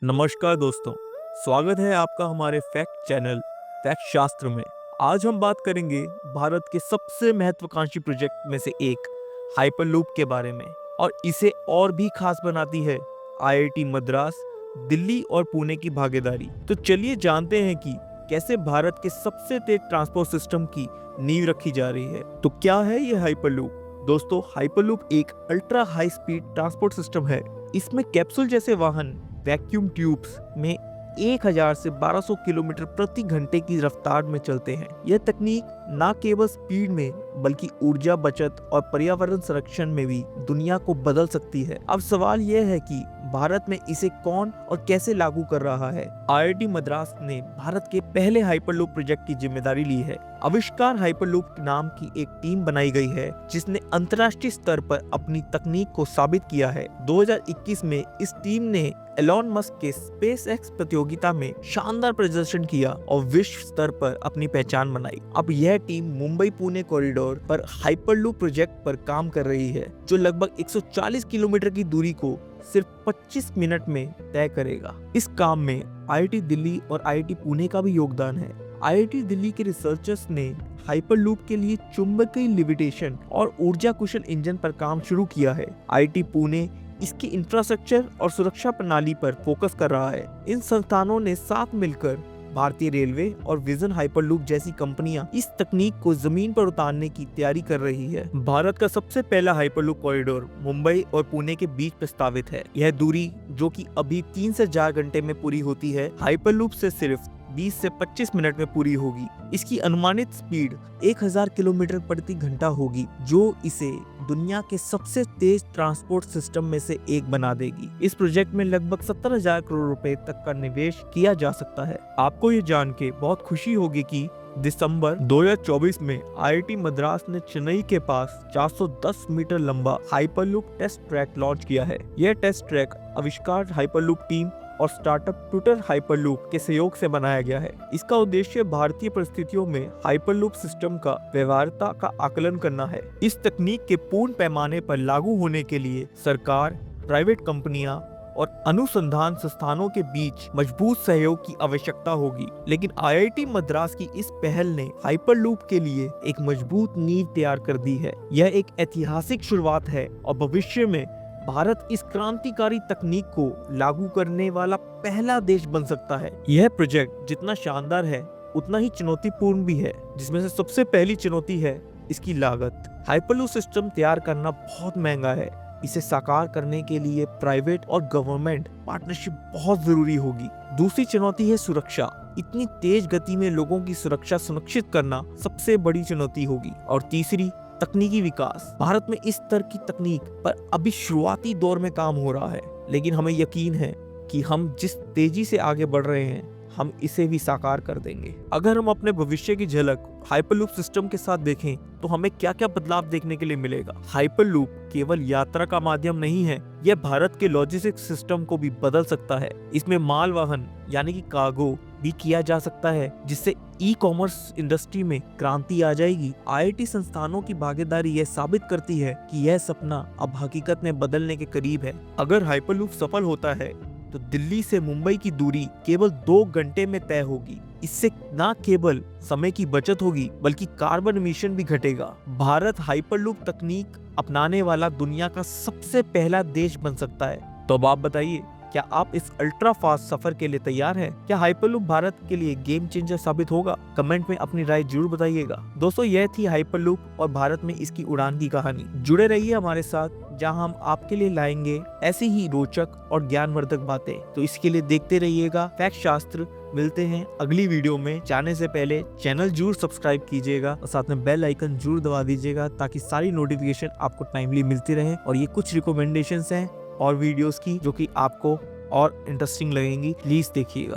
नमस्कार दोस्तों, स्वागत है आपका हमारे फैक्ट चैनल फैक्ट शास्त्र में। आज हम बात करेंगे भारत के सबसे महत्वाकांक्षी प्रोजेक्ट में से एक हाइपरलूप के बारे में, और इसे और भी खास बनाती है आईआईटी मद्रास, दिल्ली और पुणे की भागीदारी। तो चलिए जानते हैं कि कैसे भारत के सबसे तेज ट्रांसपोर्ट सिस्टम की नींव रखी जा रही है। तो क्या है ये हाइपरलूप? दोस्तों, हाइपरलूप एक ultra high speed transport system है। इसमें कैप्सूल जैसे वाहन वैक्यूम ट्यूब्स में 1000 से 1200 किलोमीटर प्रति घंटे की रफ्तार में चलते हैं। यह तकनीक न केवल स्पीड में बल्कि ऊर्जा बचत और पर्यावरण संरक्षण में भी दुनिया को बदल सकती है। अब सवाल यह है कि भारत में इसे कौन और कैसे लागू कर रहा है। आईआईटी मद्रास ने भारत के पहले हाइपरलूप प्रोजेक्ट की जिम्मेदारी ली है। आविष्कार हाइपरलूप नाम की एक टीम बनाई गई है जिसने अंतर्राष्ट्रीय स्तर पर अपनी तकनीक को साबित किया है। 2021 में इस टीम ने एलोन मस्क के स्पेसएक्स प्रतियोगिता में शानदार प्रदर्शन किया और विश्व स्तर पर अपनी पहचान बनाई। अब यह टीम मुंबई पुणे कॉरिडोर पर हाइपरलूप प्रोजेक्ट पर काम कर रही है, जो लगभग 140 किलोमीटर की दूरी को सिर्फ 25 मिनट में तय करेगा। इस काम में आईआईटी दिल्ली और आईआईटी पुणे का भी योगदान है। आईआईटी दिल्ली के रिसर्चर्स ने हाइपरलूप के लिए चुंबकीय लिविटेशन और ऊर्जा कुशल इंजन पर काम शुरू किया है। आईआईटी पुणे इसकी इंफ्रास्ट्रक्चर और सुरक्षा प्रणाली पर फोकस कर रहा है। इन संस्थानों ने साथ मिलकर भारतीय रेलवे और विजन हाइपरलूप जैसी कंपनियां इस तकनीक को जमीन पर उतारने की तैयारी कर रही है। भारत का सबसे पहला हाइपरलूप कॉरिडोर मुंबई और पुणे के बीच प्रस्तावित है। यह दूरी, जो कि अभी 3 से 4 घंटे में पूरी होती है, हाइपरलूप से सिर्फ 20 से 25 मिनट में पूरी होगी। इसकी अनुमानित स्पीड 1000 किलोमीटर प्रति घंटा होगी, जो इसे दुनिया के सबसे तेज ट्रांसपोर्ट सिस्टम में से एक बना देगी। इस प्रोजेक्ट में लगभग 70,000 करोड़ रुपए तक का निवेश किया जा सकता है। आपको ये जान के बहुत खुशी होगी कि दिसंबर 2024 में आईआईटी मद्रास ने चेन्नई के पास 410 मीटर लंबा हाइपरलूप टेस्ट ट्रैक लॉन्च किया है। यह टेस्ट ट्रैक आविष्कार हाइपरलूप टीम और स्टार्टअप ट्विटर हाइपरलूप के सहयोग से बनाया गया है। इसका उद्देश्य भारतीय परिस्थितियों में हाइपरलूप सिस्टम का व्यवहार्यता का आकलन करना है। इस तकनीक के पूर्ण पैमाने पर लागू होने के लिए सरकार, प्राइवेट कंपनियां और अनुसंधान संस्थानों के बीच मजबूत सहयोग की आवश्यकता होगी। लेकिन आईआईटी मद्रास की इस पहल ने हाइपरलूप के लिए एक मजबूत नींव तैयार कर दी है। यह एक ऐतिहासिक शुरुआत है और भविष्य में भारत इस क्रांतिकारी तकनीक को लागू करने वाला पहला देश बन सकता है। यह प्रोजेक्ट जितना शानदार है उतना ही चुनौतीपूर्ण भी है, जिसमें से सबसे पहली चुनौती है इसकी लागत। हाइपरलूप सिस्टम तैयार करना बहुत महंगा है। इसे साकार करने के लिए प्राइवेट और गवर्नमेंट पार्टनरशिप बहुत जरूरी होगी। दूसरी चुनौती है सुरक्षा। इतनी तेज गति में लोगों की सुरक्षा सुनिश्चित करना सबसे बड़ी चुनौती होगी। और तीसरी, तकनीकी विकास। भारत में इस स्तर की तकनीक पर अभी शुरुआती दौर में काम हो रहा है, लेकिन हमें यकीन है कि हम जिस तेजी से आगे बढ़ रहे हैं, हम इसे भी साकार कर देंगे। अगर हम अपने भविष्य की झलक हाइपरलूप सिस्टम के साथ देखें तो हमें क्या क्या बदलाव देखने के लिए मिलेगा। हाइपरलूप केवल यात्रा का माध्यम नहीं है, यह भारत के लॉजिस्टिक्स सिस्टम को भी बदल सकता है। इसमें माल वाहन यानी कि कार्गो भी किया जा सकता है, जिससे ई कॉमर्स इंडस्ट्री में क्रांति आ जाएगी। आईआईटी संस्थानों की भागीदारी यह साबित करती है कि यह सपना अब हकीकत में बदलने के करीब है। अगर हाइपरलूप सफल होता है तो दिल्ली से मुंबई की दूरी केवल 2 घंटे में तय होगी। इससे न केवल समय की बचत होगी बल्कि कार्बन एमिशन भी घटेगा। भारत हाइपरलूप तकनीक अपनाने वाला दुनिया का सबसे पहला देश बन सकता है। तो अब आप बताइए, क्या आप इस अल्ट्रा फास्ट सफर के लिए तैयार हैं? क्या हाइपरलूप भारत के लिए गेम चेंजर साबित होगा? कमेंट में अपनी राय जरूर बताइएगा। दोस्तों, यह थी हाइपरलूप और भारत में इसकी उड़ान की कहानी। जुड़े रहिए हमारे साथ, जहां हम आपके लिए लाएंगे ऐसी ही रोचक और ज्ञानवर्धक बातें। तो इसके लिए देखते रहिएगा फैक्ट शास्त्र। मिलते हैं अगली वीडियो में। जाने से पहले चैनल जरूर सब्सक्राइब कीजिएगा और साथ में बेल आइकन जरूर दबा दीजिएगा, ताकि सारी नोटिफिकेशन आपको टाइमली मिलती रहे। और ये कुछ रिकमेंडेशंस हैं और वीडियोस की जो कि आपको और इंटरेस्टिंग लगेंगी, प्लीज देखिएगा।